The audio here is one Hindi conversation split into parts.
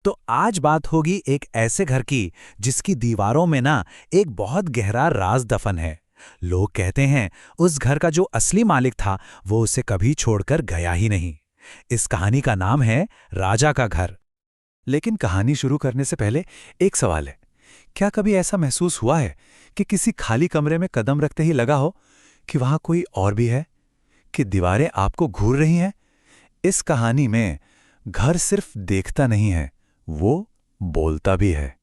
तो आज बात होगी एक ऐसे घर की जिसकी दीवारों में ना एक बहुत गहरा राज दफन है। लोग कहते हैं उस घर का जो असली मालिक था वो उसे कभी छोड़कर गया ही नहीं। इस कहानी का नाम है राजा का घर। लेकिन कहानी शुरू करने से पहले एक सवाल है। क्या कभी ऐसा महसूस हुआ है कि किसी खाली कमरे में कदम रखते ही लगा हो कि वहां कोई और भी है, कि दीवारें आपको घूर रही हैं? इस कहानी में घर सिर्फ देखता नहीं है, वो बोलता भी है।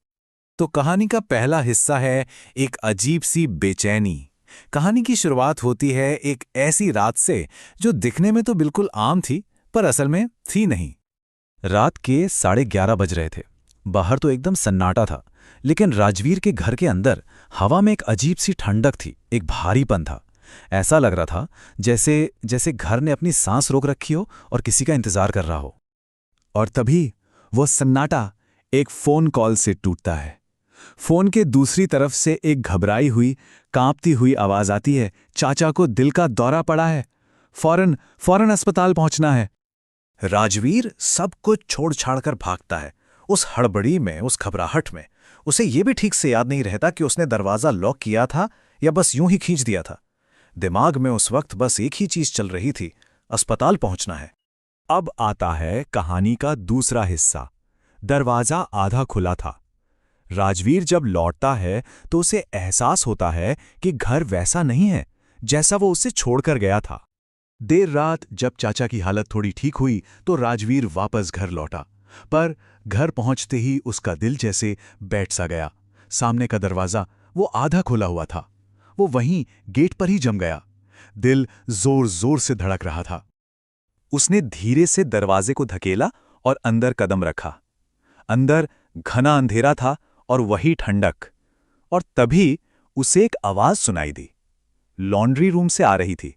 तो कहानी का पहला हिस्सा है एक अजीब सी बेचैनी। कहानी की शुरुआत होती है एक ऐसी रात से जो दिखने में तो बिल्कुल आम थी, पर असल में थी नहीं। रात के 11:30 बज रहे थे। बाहर तो एकदम सन्नाटा था, लेकिन राजवीर के घर के अंदर हवा में एक अजीब सी ठंडक थी, एक भारीपन था। ऐसा लग रहा था जैसे जैसे घर ने अपनी सांस रोक रखी हो और किसी का इंतजार कर रहा हो। और तभी वो सन्नाटा एक फोन कॉल से टूटता है। फोन के दूसरी तरफ से एक घबराई हुई, कांपती हुई आवाज आती है, चाचा को दिल का दौरा पड़ा है, फौरन फौरन अस्पताल पहुंचना है। राजवीर सब कुछ छोड़ छाड़ कर भागता है। उस हड़बड़ी में, उस घबराहट में उसे यह भी ठीक से याद नहीं रहता कि उसने दरवाजा लॉक किया था या बस यूं ही खींच दिया था। दिमाग में उस वक्त बस एक ही चीज चल रही थी, अस्पताल पहुंचना है। अब आता है कहानी का दूसरा हिस्सा। दरवाजा आधा खुला था। राजवीर जब लौटता है तो उसे एहसास होता है कि घर वैसा नहीं है जैसा वो उसे छोड़कर गया था। देर रात जब चाचा की हालत थोड़ी ठीक हुई तो राजवीर वापस घर लौटा, पर घर पहुंचते ही उसका दिल जैसे बैठ सा गया। सामने का दरवाजा वो आधा खुला हुआ था, वो वहीं गेट पर ही जम गया। दिल जोर जोर से धड़क रहा था। उसने धीरे से दरवाजे को धकेला और अंदर कदम रखा। अंदर घना अंधेरा था और वही ठंडक। और तभी उसे एक आवाज सुनाई दी। लॉन्ड्री रूम से आ रही थी,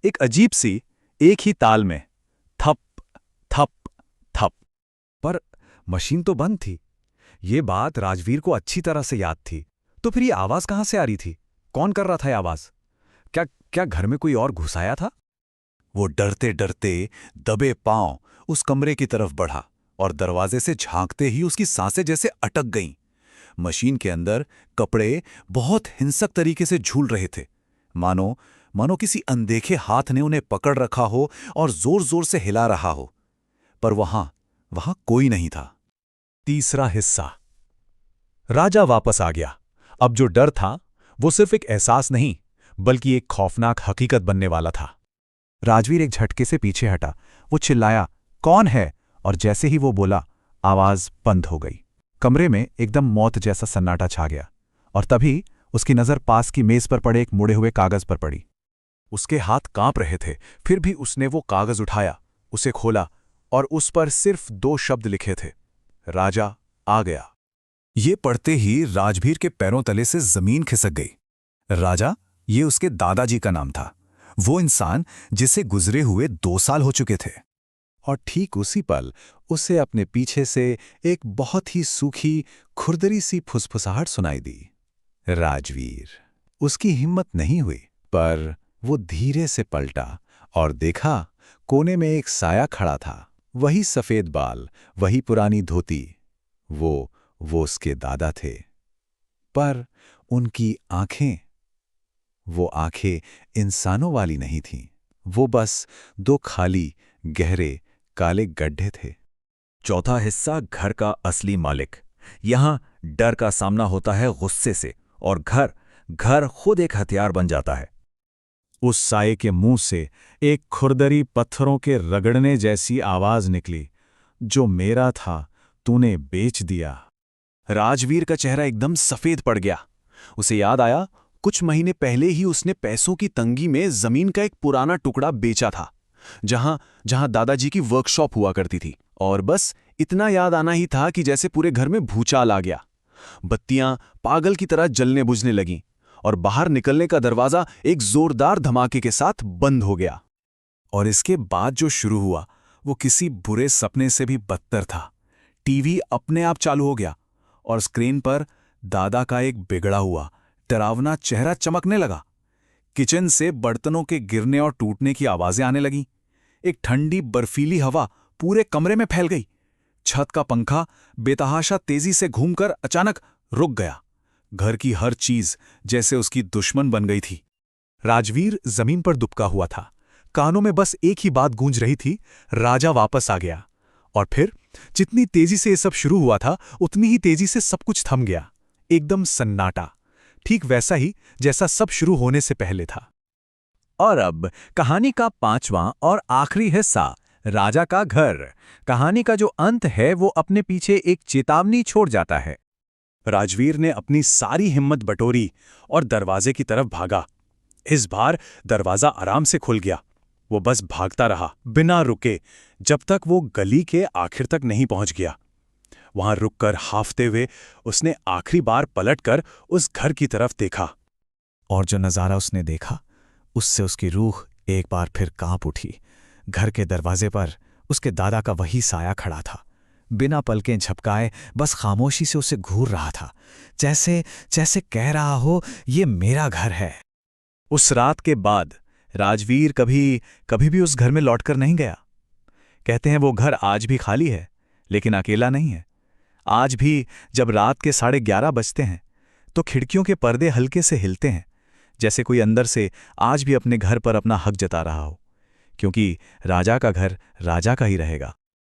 एक अजीब सी, एक ही ताल में, थप थप थप। पर मशीन तो बंद थी। ये बात राजवीर को अच्छी तरह से याद थी। तो फिर ये आवाज कहां से आ रही थी? कौन कर रहा था ये आवाज? क्या क्या घर में कोई और घुस आया था? वो डरते डरते दबे पांव उस कमरे की तरफ बढ़ा और दरवाजे से झांकते ही उसकी सांसें जैसे अटक गईं। मशीन के अंदर कपड़े बहुत हिंसक तरीके से झूल रहे थे, मानो मानो किसी अनदेखे हाथ ने उन्हें पकड़ रखा हो और जोर जोर से हिला रहा हो। पर वहां कोई नहीं था। तीसरा हिस्सा। राजा वापस आ गया। अब जो डर था वो सिर्फ एक एहसास नहीं, बल्कि एक खौफनाक हकीकत बनने वाला था। राजवीर एक झटके से पीछे हटा। वो चिल्लाया, कौन है? और जैसे ही वो बोला, आवाज बंद हो गई। कमरे में एकदम मौत जैसा सन्नाटा छा गया। और तभी उसकी नजर पास की मेज पर पड़े एक मुड़े हुए कागज पर पड़ी। उसके हाथ कांप रहे थे, फिर भी उसने वो कागज उठाया, उसे खोला और उस पर सिर्फ 2 शब्द लिखे थे, राजा आ गया। ये पढ़ते ही राजवीर के पैरों तले से जमीन खिसक गई। राजा, ये उसके दादाजी का नाम था, वो इंसान जिसे गुजरे हुए 2 साल हो चुके थे। और ठीक उसी पल उसे अपने पीछे से एक बहुत ही सूखी, खुरदरी सी फुसफुसाहट सुनाई दी। राजवीर। उसकी हिम्मत नहीं हुई, पर वो धीरे से पलटा और देखा, कोने में एक साया खड़ा था। वही सफेद बाल, वही पुरानी धोती। वो उसके दादा थे। पर उनकी आंखें, वो आंखें इंसानों वाली नहीं थीं। वो बस 2 खाली, गहरे, काले गड्ढे थे। चौथा हिस्सा, घर का असली मालिक। यहां डर का सामना होता है गुस्से से, और घर घर खुद एक हथियार बन जाता है। उस साये के मुंह से एक खुरदरी पत्थरों के रगड़ने जैसी आवाज निकली, जो मेरा था तूने बेच दिया। राजवीर का चेहरा एकदम सफेद पड़ गया। उसे याद आया, कुछ महीने पहले ही उसने पैसों की तंगी में जमीन का एक पुराना टुकड़ा बेचा था, जहां दादाजी की वर्कशॉप हुआ करती थी। और बस इतना याद आना ही था कि जैसे पूरे घर में भूचाल आ गया। बत्तियां पागल की तरह जलने बुझने लगीं और बाहर निकलने का दरवाजा एक जोरदार धमाके के साथ बंद हो गया। और इसके बाद जो शुरू हुआ वो किसी बुरे सपने से भी बदतर था। टीवी अपने आप चालू हो गया और स्क्रीन पर दादा का एक बिगड़ा हुआ, डरावना चेहरा चमकने लगा। किचन से बर्तनों के गिरने और टूटने की आवाजें आने लगीं। एक ठंडी बर्फीली हवा पूरे कमरे में फैल गई। छत का पंखा बेतहाशा तेजी से घूमकर अचानक रुक गया। घर की हर चीज जैसे उसकी दुश्मन बन गई थी। राजवीर जमीन पर दुबका हुआ था। कानों में बस एक ही बात गूंज रही थी, राजा वापस आ गया। और फिर जितनी तेजी से ये सब शुरू हुआ था, उतनी ही तेजी से सब कुछ थम गया। एकदम सन्नाटा, ठीक वैसा ही जैसा सब शुरू होने से पहले था। और अब कहानी का 5वां और आखिरी हिस्सा, राजा का घर। कहानी का जो अंत है वो अपने पीछे एक चेतावनी छोड़ जाता है। राजवीर ने अपनी सारी हिम्मत बटोरी और दरवाजे की तरफ भागा। इस बार दरवाजा आराम से खुल गया। वो बस भागता रहा बिना रुके, जब तक वो गली के आखिर तक नहीं पहुंच गया। वहां रुककर हाफते हुए उसने आखिरी बार पलटकर उस घर की तरफ देखा। और जो नज़ारा उसने देखा, उससे उसकी रूह एक बार फिर कांप उठी। घर के दरवाजे पर उसके दादा का वही साया खड़ा था, बिना पलकें झपकाए, बस खामोशी से उसे घूर रहा था, जैसे जैसे कह रहा हो, ये मेरा घर है। उस रात के बाद राजवीर कभी भी उस घर में लौटकर नहीं गया। कहते हैं वो घर आज भी खाली है, लेकिन अकेला नहीं है। आज भी जब रात के 11:30 बजते हैं तो खिड़कियों के पर्दे हल्के से हिलते हैं, जैसे कोई अंदर से आज भी अपने घर पर अपना हक जता रहा हो, क्योंकि राजा का घर राजा का ही रहेगा।